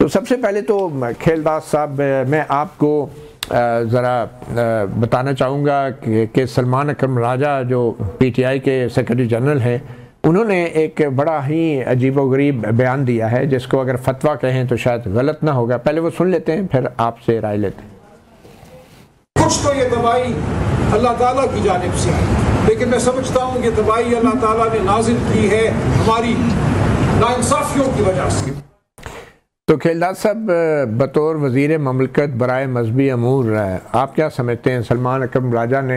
तो सबसे पहले तो खेलदास साहब, मैं आपको ज़रा बताना चाहूँगा कि सलमान अकरम राजा जो पीटीआई के सेक्रेटरी जनरल हैं, उन्होंने एक बड़ा ही अजीबोगरीब बयान दिया है जिसको अगर फतवा कहें तो शायद गलत ना होगा। पहले वो सुन लेते हैं, फिर आपसे राय लेते हैं। कुछ तो ये तबाही अल्लाह ताला की जानिब से है, लेकिन मैं समझता हूँ कि तबाही अल्लाह ताला ने नाजिल की है हमारी नाइंसाफियों की वजह से। तो खेलदास साहब, बतौर वज़ीर ममलकत बराए मजहबी अमूर, आप क्या समझते हैं सलमान अकरम राजा ने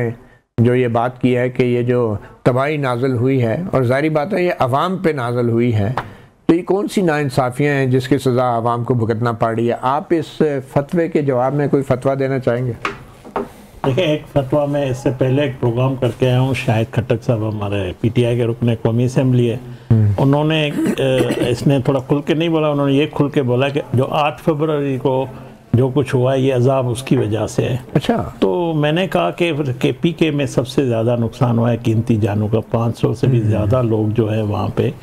जो ये बात की है कि ये जो तबाही नाजल हुई है, और ज़ाहिर बात है ये अवाम पे नाजल हुई है, तो ये कौन सी नाइंसाफ़ियाँ हैं जिसकी सज़ा अवाम को भुगतना पड़ रही है? आप इस फतवे के जवाब में कोई फतवा देना चाहेंगे? देखिए, एक फतवा मैं इससे पहले एक प्रोग्राम करके आया हूँ, शाहिद खट्टक साहब हमारे पीटीआई के रुकन कौमी असेंबली है, उन्होंने इसने थोड़ा खुल के नहीं बोला, उन्होंने ये खुल के बोला कि जो 8 फरवरी को जो कुछ हुआ ये अजाब उसकी वजह से है। अच्छा। तो मैंने कहा कि केपीके में सबसे ज़्यादा नुकसान हुआ है कीमती जानों का। 500 से भी ज़्यादा लोग जो है वहाँ पे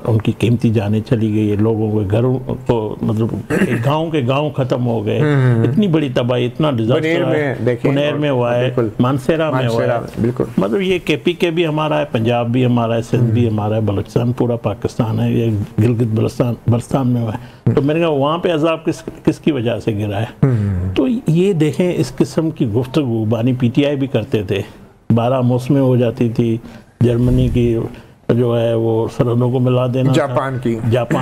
उनकी कीमती जानें चली गई है, लोगों के घरों को मतलब गांव के गांव ख़त्म हो गए। इतनी बड़ी तबाही, इतना डिजास्टर पुनेर में हुआ है, मानसेरा में हुआ है। मतलब ये केपीके भी हमारा है, पंजाब भी हमारा है, सिंध भी हमारा है, बलूचिस्तान पूरा पाकिस्तान है, ये गिलगित बल्तिस्तान में हुआ है। तो मैंने कहा वहाँ पे अजाब किसकी वजह से गिरा है? तो ये देखें, इस किस्म की गुफ्तगू बानी पीटीआई भी करते थे, 12 मौसमें हो जाती थी, जर्मनी की जो है वो सरहदों को मिला देना, जापान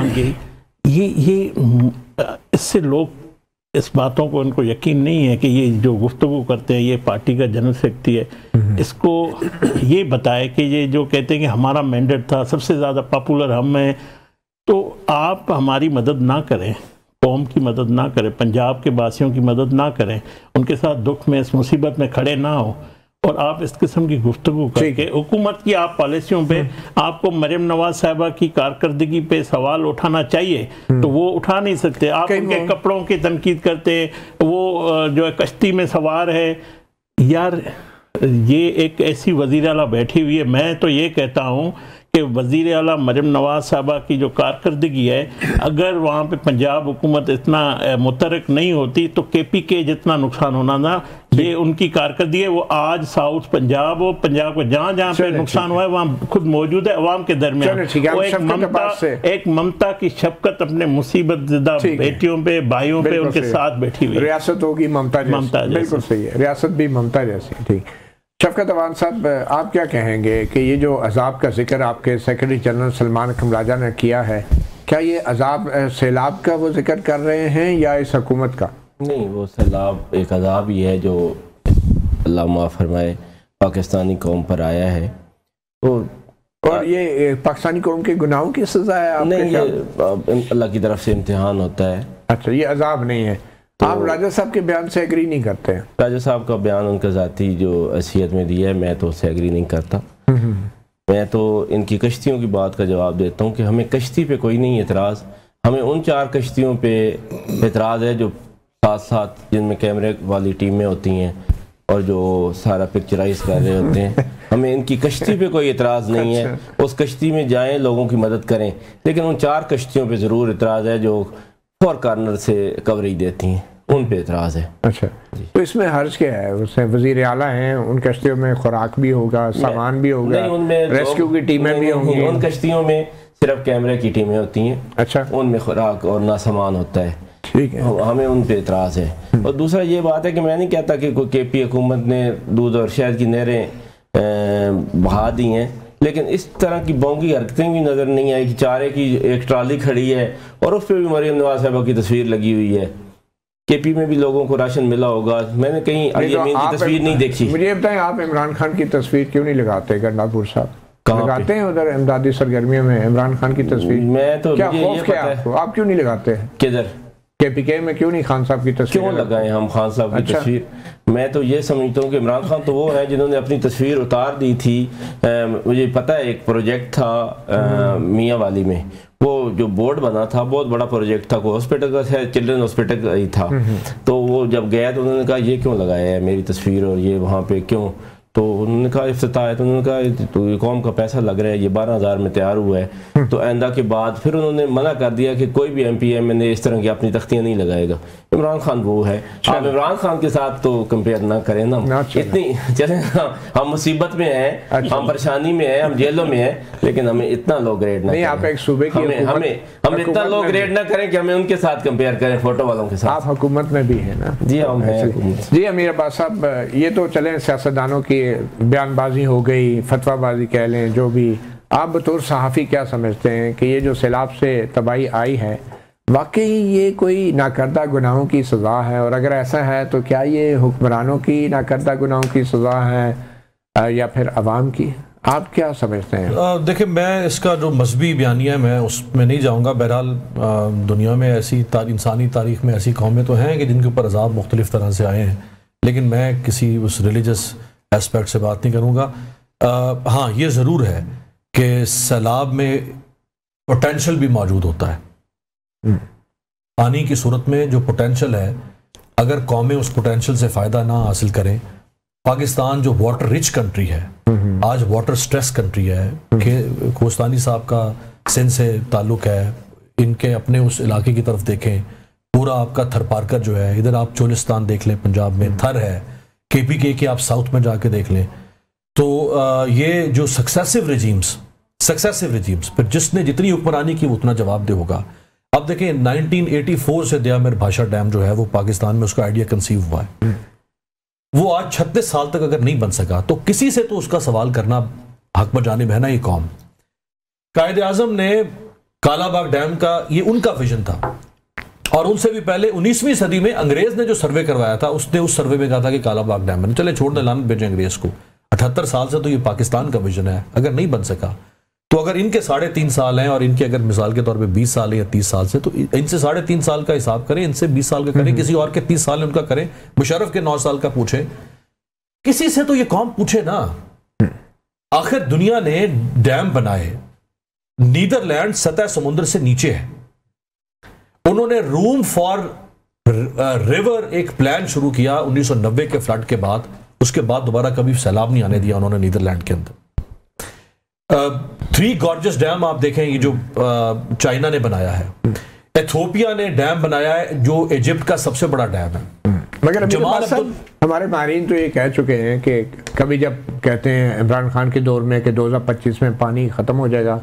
की ये इससे लोग इस बातों को उनको यकीन नहीं है कि ये जो गुफ्तगू करते हैं ये पार्टी का जनरल सेक्रेटरी है, इसको ये बताए कि ये जो कहते हैं कि हमारा मैंडेट था, सबसे ज़्यादा पॉपुलर हम हैं, तो आप हमारी मदद ना करें, कौम की मदद ना करें, पंजाब के वासियों की मदद ना करें, उनके साथ दुख में इस मुसीबत में खड़े ना हो, और आप इस किस्म की गुफ्तगू करके हुकूमत की आप पॉलिसियों पे आपको मरियम नवाज साहिबा की कारकर्दगी पे सवाल उठाना चाहिए, तो वो उठा नहीं सकते। आप उनके कपड़ों की तनकीद करते, वो जो है कश्ती में सवार है। यार, ये एक ऐसी वज़ीर आला बैठी हुई है, मैं तो ये कहता हूँ कि वज़ीर आला मरियम नवाज साहबा की जो कारकर्दगी है, अगर वहाँ पे पंजाब हुकूमत इतना मुतरक नहीं होती तो केपीके जितना नुकसान होना ना, ये उनकी कारकर्दगी है। वो आज साउथ पंजाब हो, पंजाब को जहाँ जहाँ पे नुकसान हुआ है वहाँ खुद मौजूद है अवाम के दरमियान। एक ममता की शफकत अपने मुसीबत ज़दा बेटियों पे, भाइयों पे, उनके साथ बैठी हुई। रियासत होगी ममता जैसी, बिल्कुल सही है, रियासत भी ममता जैसी। ठीक। शफकत अवान साहब, आप क्या कहेंगे कि ये जो अजाब का जिक्र आपके सेक्रेटरी जनरल सलमान अकरम राजा ने किया है, क्या ये अजाब सैलाब का वो जिक्र कर रहे हैं या इस हुकूमत का? नहीं, वो सैलाब एक अजाब ही है जो अल्लाह माफ़ फरमाए पाकिस्तानी कौम पर आया है। और ये पाकिस्तानी कौम के गुनाहों की सज़ा है? नहीं, ये अल्लाह की तरफ से इम्तिहान होता है। अच्छा, ये अजाब नहीं है। तो आप राजा साहब के बयान से एग्री नहीं करते हैं? राजा साहब का बयान उनका ज़ाती जो हैसियत में दिया है, मैं तो उससे एग्री नहीं करता। मैं तो इनकी कश्तियों की बात का जवाब देता हूँ कि हमें कश्ती पे कोई नहीं एतराज़, हमें उन 4 कश्तियों पे एतराज़ है जो साथ साथ जिनमें कैमरे वाली टीमें होती हैं और जो सारा पिक्चराइज कर रहे होते हैं। हमें इनकी कश्ती पे कोई एतराज़ नहीं है, उस कश्ती में जाएँ, लोगों की मदद करें, लेकिन उन 4 कश्तियों पर ज़रूर एतराज़ है जो 4 कॉर्नर से कवरेज देती हैं, उन पे एतराज़ है। अच्छा, तो इसमें हर्ज क्या है? उसमें वज़ीर आला हैं, उन कश्तियों में खुराक भी होगा, सामान भी होगा, रेस्क्यू की टीमें भी होंगी। उन कश्तियों में सिर्फ कैमरे की टीमें होती हैं। अच्छा, उनमें खुराक और ना सामान होता है। ठीक है, हमें उन पे एतराज़ है। और दूसरा ये बात है कि मैं नहीं कहता कि कोई केपी हुकूमत ने दूध और शहद की नहरें बहा दी हैं, लेकिन इस तरह की बोंगी हरकतें भी नज़र नहीं आई कि चारे की एक ट्राली खड़ी है और उस पर भी मरियम नवाज साहिबा की तस्वीर लगी हुई है। केपी में भी लोगों को राशन मिला होगा, मैंने कहीं अली अमीन की तस्वीर नहीं देखी। मुझे बताएं, आप इमरान खान की तस्वीर क्यों नहीं लगाते? गंडापुर साहब लगाते हैं उधर इमदादी सरगर्मियों में इमरान खान की तस्वीर? मैं तो क्या खौफ क्या आपको? आप क्यों नहीं लगाते? किधर? केपीके में क्यों नहीं खान साहब की तस्वीर? क्यों लगाए हम खान साहब की तस्वीर? मैं तो ये समझता हूँ कि इमरान खान तो वो है जिन्होंने अपनी तस्वीर उतार दी थी। मुझे पता है एक प्रोजेक्ट था मियाँ वाली में, वो जो बोर्ड बना था बहुत बड़ा प्रोजेक्ट था, कोई हॉस्पिटल का था, चिल्ड्रन हॉस्पिटल का ही था। तो वो जब गया तो उन्होंने कहा ये क्यों लगाया है मेरी तस्वीर और ये वहाँ पे क्यों तो उन्होंने कहा इफ्तिताह है, तो उन्होंने कहा तो ये कौम का पैसा लग रहा है, ये 12,000 में तैयार हुआ है। तो आइंदा के बाद फिर उन्होंने मना कर दिया कि कोई भी MP MNA इस तरह की अपनी तख्तियाँ नहीं लगाएगा। इमरान खान वो है, आप इमरान खान के साथ तो कंपेयर ना करें ना, इतनी चले हम मुसीबत में हैं, हम परेशानी में हैं, हम जेलों में हैं, लेकिन हमें इतना लो ग्रेड ना, आप एक सूबे की हम इतना लो ग्रेड ना करें कि हमें उनके साथ कंपेयर करें, फोटो वालों के साथ। आप हुकूमत में भी है ना? जी हम हैं। जी अमीर अब्बास साहब, ये तो चले सियासतदानों की बयानबाजी हो गई, फतवाबाजी कह लें, जो भी, आप बतौर सहाफ़ी क्या समझते हैं कि ये जो सैलाब से तबाही आई है, वाकई ये कोई नाकर्दा गुनाहों की सज़ा है? और अगर ऐसा है तो क्या ये हुक्मरानों की नाकर्दा गुनाहों की सज़ा है या फिर अवाम की? आप क्या समझते हैं? देखिए, मैं इसका जो मजहबी बयानिया है मैं उसमें नहीं जाऊँगा। बहरहाल दुनिया में ऐसी इंसानी तारीख़ में ऐसी कौमें तो हैं कि जिनके ऊपर अज़ाब मुख्तलिफ़ तरह से आए हैं, लेकिन मैं किसी उस रिलीजियस एस्पेक्ट से बात नहीं करूँगा। हाँ, ये ज़रूर है कि सैलाब में पोटेंशल भी मौजूद होता है। पानी की सूरत में जो पोटेंशल है, अगर कौमें उस पोटेंशल से फ़ायदा ना हासिल करें, पाकिस्तान जो वाटर रिच कंट्री है आज वाटर स्ट्रेस कंट्री है। कि कोस्तानी साहब का सिंध से ताल्लुक़ है, इनके अपने उस इलाके की तरफ देखें, पूरा आपका थर पारकर जो है, इधर आप चोलिस्तान देख लें, पंजाब में थर है, KPK के आप साउथ में जाके देख लें। तो ये जो सक्सेसिव रिजीम्स फिर जिसने जितनी हुक्मरानी की वो उतना जवाबदेह होगा। अब देखें 1984 से दयामिर भाषा डैम जो है वो पाकिस्तान में उसका आइडिया कंसीव हुआ है, वो आज 36 साल तक अगर नहीं बन सका तो किसी से तो उसका सवाल करना हक बजानिब है ना ये कौम। कायदे आजम ने कालाबाग डैम का, ये उनका विजन था, और उनसे भी पहले 19वीं सदी में अंग्रेज ने जो सर्वे करवाया था, उसने उस सर्वे में कहा था कि कालाबाग डैम बने। चले छोड़ दे, लानत भेजें अंग्रेज को। 78 साल से तो ये पाकिस्तान का विजन है, अगर नहीं बन सका तो अगर इनके 3.5 साल हैं और इनके अगर मिसाल के तौर पे 20 साल है या 30 साल से, तो इनसे 3.5 साल का हिसाब करें, इनसे 20 साल का करें, किसी और के 30 साल उनका करें, मुशर्रफ के 9 साल का पूछे, किसी से तो ये कौम पूछे ना। आखिर दुनिया ने डैम बनाए, नीदरलैंड सतह समुद्र से नीचे है, उन्होंने रूम फॉर रिवर एक प्लान शुरू किया 1990 के फ्लड के बाद। उसके बाद दोबारा कभी सैलाब नहीं आने दिया उन्होंने नीदरलैंड के अंदर। 3 गॉर्जियस डैम आप देखें, ये जो चाइना ने बनाया है, एथियोपिया ने डैम बनाया है जो इजिप्ट का सबसे बड़ा डैम है। मगर हमारे माहिरीन तो ये कह चुके हैं कि कभी जब कहते हैं इमरान खान के दौर में कि 2025 में पानी ख़त्म हो जाएगा,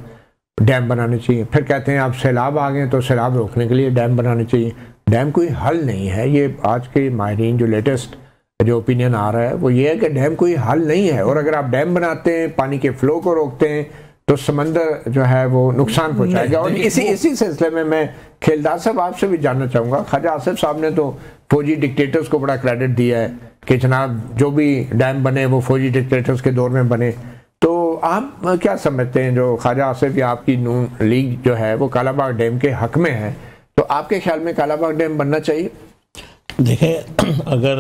डैम बनाने चाहिए, फिर कहते हैं अब सैलाब आ गए तो सैलाब रोकने के लिए डैम बनाने चाहिए। डैम कोई हल नहीं है। ये आज के माहिरीन जो लेटेस्ट जो ओपिनियन आ रहा है वो ये है कि डैम कोई हल नहीं है, और अगर आप डैम बनाते हैं, पानी के फ्लो को रोकते हैं, तो समंदर जो है वो नुकसान पहुंचाएगा। और इसी सिलसिले में मैं खेलदार साहब आपसे भी जानना चाहूँगा, ख्वाजा आसिफ साहब ने तो फौजी डिक्टेटर्स को बड़ा क्रेडिट दिया है कि जनाब जो भी डैम बने वो फौजी डिक्टेटर्स के दौर में बने। तो आप क्या समझते हैं, जो ख्वाजा आसिफ या आपकी नून लीग जो है वो कालाबाग डैम के हक में है, तो आपके ख्याल में कालाबाग डैम बनना चाहिए? देखें, अगर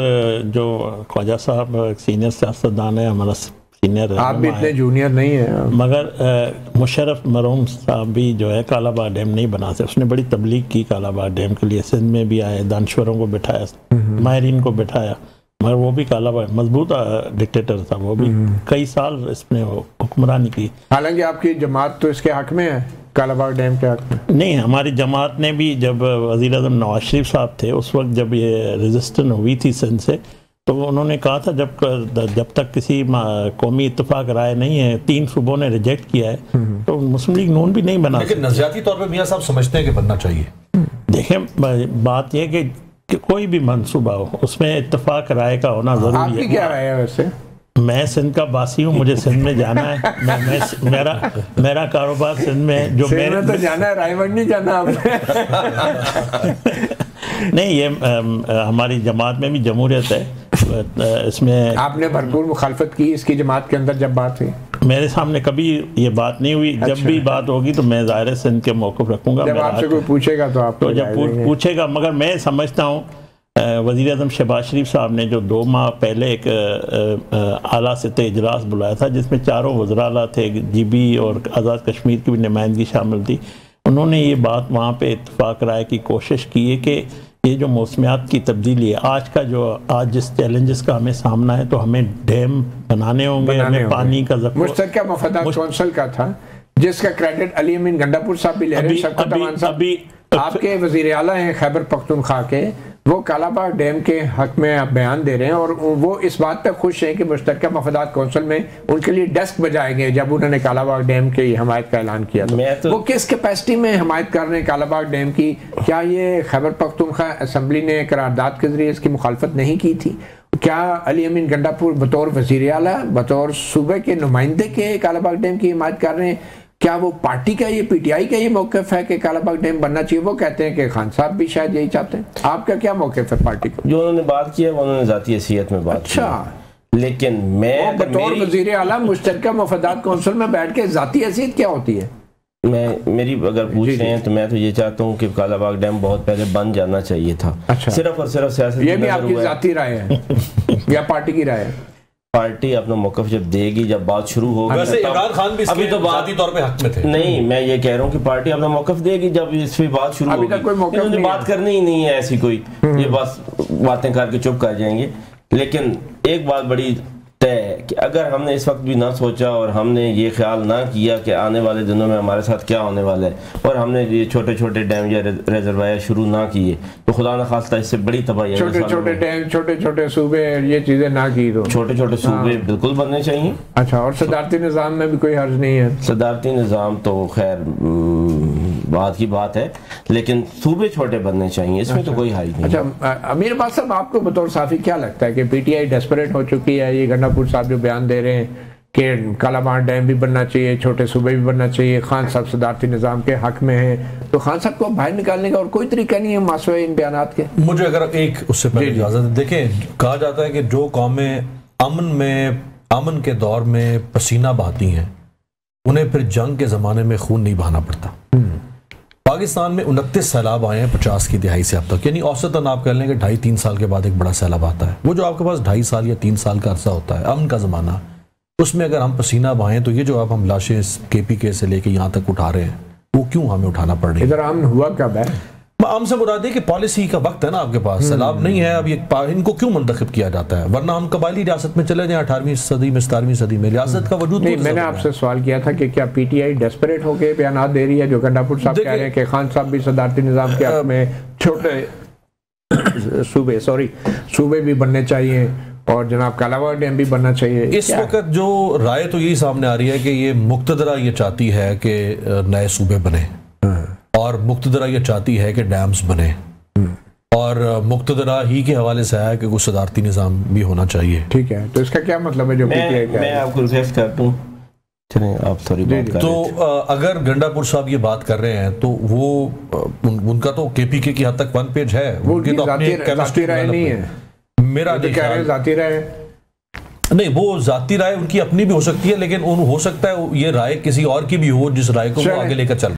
जो ख्वाजा साहब सीनियर सियासतदान है, हमारा सीनियर, आप भी इतने जूनियर नहीं है, मगर मुशर्रफ मरहूम साहब भी जो है कालाबाग डैम नहीं बना सकते। उसने बड़ी तबलीग की कालाबाग डैम के लिए, सिंध में भी आए, दानश्वरों को बिठाया, माहिरीन को बिठाया, मगर वो भी कालाबाग मजबूत डिक्टेटर था, वो भी कई साल इसमें हुक्मरानी की। हालांकि आपकी जमात तो इसके हक में है, कालाबाग डैम के हक में नहीं। हमारी जमात ने भी, जब वज़ीर आज़म नवाज शरीफ साहब थे उस वक्त जब ये रेजिस्टेंस हुई थी सिंध से, तो उन्होंने कहा था जब तक किसी कौमी इत्तेफाक राय नहीं है, 3 सूबों ने रिजेक्ट किया है, तो मुस्लिम लीग नून भी नहीं बना। लेकिन नज़रियाती तौर पे मियां साहब समझते हैं कि बनना चाहिए। देखें, बात यह कि कोई भी मंसूबा हो उसमें इत्तेफाक राय का होना जरूरी है। आपकी क्या राय है वैसे? मैं सिंध का वासी हूँ, मुझे सिंध में जाना है। मेरा कारोबार सिंध में, जो मेरे तो जाना है, रायवंड नहीं जाना आपने। नहीं, ये हमारी जमात में भी जमहूरियत है, इसमें आपने भरपूर मुखालफत की इसकी जमात के अंदर जब बात हुई? मेरे सामने कभी ये बात नहीं हुई। अच्छा। जब भी बात होगी तो मैं ज़ाहिर सिंध के मौक़िफ़ रखूँगा। जब आपसे कोई पूछेगा तो आप तो जब पूछेगा, मगर मैं समझता हूँ वज़ीर आज़म शहबाज शरीफ साहब ने जो 2 माह पहले एक आला सतह इजलास बुलाया था जिसमें 4 वज़राला थे, GB और आज़ाद कश्मीर की भी नुमाइंदगी शामिल थी, उन्होंने ये बात वहाँ पे इत्तेफाक राय की कोशिश की है कि ये जो मौसमियात की तब्दीली है, आज जिस चैलेंजेस का हमें सामना है, तो हमें डैम बनाने होंगे, हमें पानी का मुश्तरका मफादात कौंसिल का था जिसका क्रेडिट अली अमीन गंडापुर साहब भी ले रहे हैं, शौकत अमान साहब आपके वजीर आला हैं खैबर पख्तूनख्वा के, वो कालाबाग डैम के हक में आप बयान दे रहे हैं और वो इस बात पर खुश हैं कि मुश्तरका मफादात कौंसिल में उनके लिए डेस्क बजाए गए जब उन्होंने कालाबाग डैम की हमायत का ऐलान किया था। वो किस कैपेसिटी में हमायत कर रहे हैं कालाबाग डैम की? क्या ये खैबर पख्तूनख्वा असम्बली ने करारदाद के जरिए इसकी मुखालफत नहीं की थी? क्या अली अमीन गंडापुर बतौर वजीर आला, बतौर सूबे के नुमाइंदे के कालाबाग डैम की हिमायत कर रहे हैं? क्या वो पार्टी का, ये पीटीआई का ये मौक़िफ़ है कि कालाबाग डैम बनना चाहिए? वो कहते हैं कि खान साहब भी शायद यही चाहते हैं। आपका क्या मौक़िफ़ है पार्टी का? जो उन्होंने बात की है वो उन्होंने ज़ाती हैसियत में बात की, लेकिन मैं बतौर वज़ीर आला मुश्तरका मफादात कौंसिल में बैठ के ज़ाती हैसियत क्या होती है? मेरी अगर पूछ रहे हैं तो मैं तो ये चाहता हूँ कि कालाबाग डैम बहुत पहले बन जाना चाहिए था। अच्छा। सिर्फ और सिर्फ सियासत, ये भी आपकी ज़ाती राय है या पार्टी की राय है? पार्टी अपना मौक़िफ़ जब देगी, जब बात शुरू होगी, वैसे इमरान खान भी अभी तो बाती तौर पे हक में थे। नहीं, मैं ये कह रहा हूँ कि पार्टी अपना मौक़िफ़ देगी जब इस पे बात शुरू होगी। इन्होंने बात करनी ही नहीं है ऐसी कोई, ये बस बातें करके चुप कर जाएंगे। लेकिन एक बात बड़ी तय है कि अगर हमने इस वक्त भी ना सोचा और हमने ये ख्याल ना किया कि आने वाले दिनों में हमारे साथ क्या होने वाला है, और हमने ये छोटे छोटे डैम या रिजर्वायर शुरू ना किए, तो खुदा न खास्ता इससे बड़ी तबाही, छोटे छोटे डैम, छोटे छोटे सूबे, ये चीजें ना की तो छोटे छोटे सूबे बिल्कुल बनने चाहिए। अच्छा, और सदारती निज़ाम में भी कोई हर्ज नहीं है? सदारती निज़ाम तो खैर बात की बात है, लेकिन सूबे छोटे बनने चाहिए, इसमें तो कोई हर्ज नहीं। अच्छा अमीर अब्बास साहब, आपको बतौर साफी क्या लगता है कि पीटीआई डेस्परेट हो चुकी है? ये गंडापुर साहब जो बयान दे रहे हैं कि कालाबाग डैम भी बनना चाहिए, छोटे सूबे भी बनना चाहिए, खान साहब सदारती निज़ाम के हक में हैं, तो खान साहब को बाहर निकालने का और कोई तरीका नहीं है मासवे इन बयानात के? मुझे अगर एक उससे पहले इजाज़त देखें, कहा जाता है कि जो कौमें अमन के दौर में पसीना बहाती हैं उन्हें फिर जंग के ज़माने में खून नहीं बहाना पड़ता। पाकिस्तान में 29 सैलाब आए हैं 50 की दिहाई से अब तक, यानी औसतन आप कह लें कि 2.5-3 साल के बाद एक बड़ा सैलाब आता है। वो जो आपके पास 2.5 साल या 3 साल का अरसा होता है अमन का ज़माना, उसमें अगर हम पसीना बहाएं तो ये जो अब हम लाशें KPK से लेके यहाँ तक उठा रहे हैं, वो क्यों हमें उठाना पड़ रही है? इधर अमन हुआ कब है? आम से मुराद है कि पॉलिसी का वक्त है ना आपके पास, सैलाब नहीं है अब, ये इनको क्यों मुंतखब किया जाता है? वरना हम कबायली रियासत में चले जाएं 18वीं सदी में, 17वीं सदी में रियासत का वजूद नहीं। मैंने आपसे सवाल किया था कि क्या पीटीआई डेस्परेट होकर बयान दे रही है, जो गंडापुर साहब कह रहे हैं कि खान साहब भी सदारती निज़ाम के हक में छोटे सूबे भी बनने चाहिए और जनाब कालाबाग डैम भी बनना चाहिए? इस वक्त जो राय तो यही सामने आ रही है कि ये मुक्तदरा ये चाहती है कि नए सूबे बने, और मुक्तदरा ये चाहती है कि डैम्स बने, और मुक्तदरा ही के हवाले से आया कि कुछ सदारती निज़ाम भी होना चाहिए। ठीक है, तो इसका क्या मतलब है? जो मैं आपको रिक्वेस्ट करता हूँ, चलें आप थोड़ी बात करें। तो अगर गंडापुर साहब ये बात कर रहे हैं तो वो उनका तो KPK की हद तक 1 पेज है, उनकी तो अपनी केमिस्ट्री राय नहीं है। मेरा जाती राय नहीं, वो जाती राय उनकी अपनी भी हो सकती है, लेकिन हो सकता है ये राय किसी और की भी हो जिस राय को वो आगे लेकर चल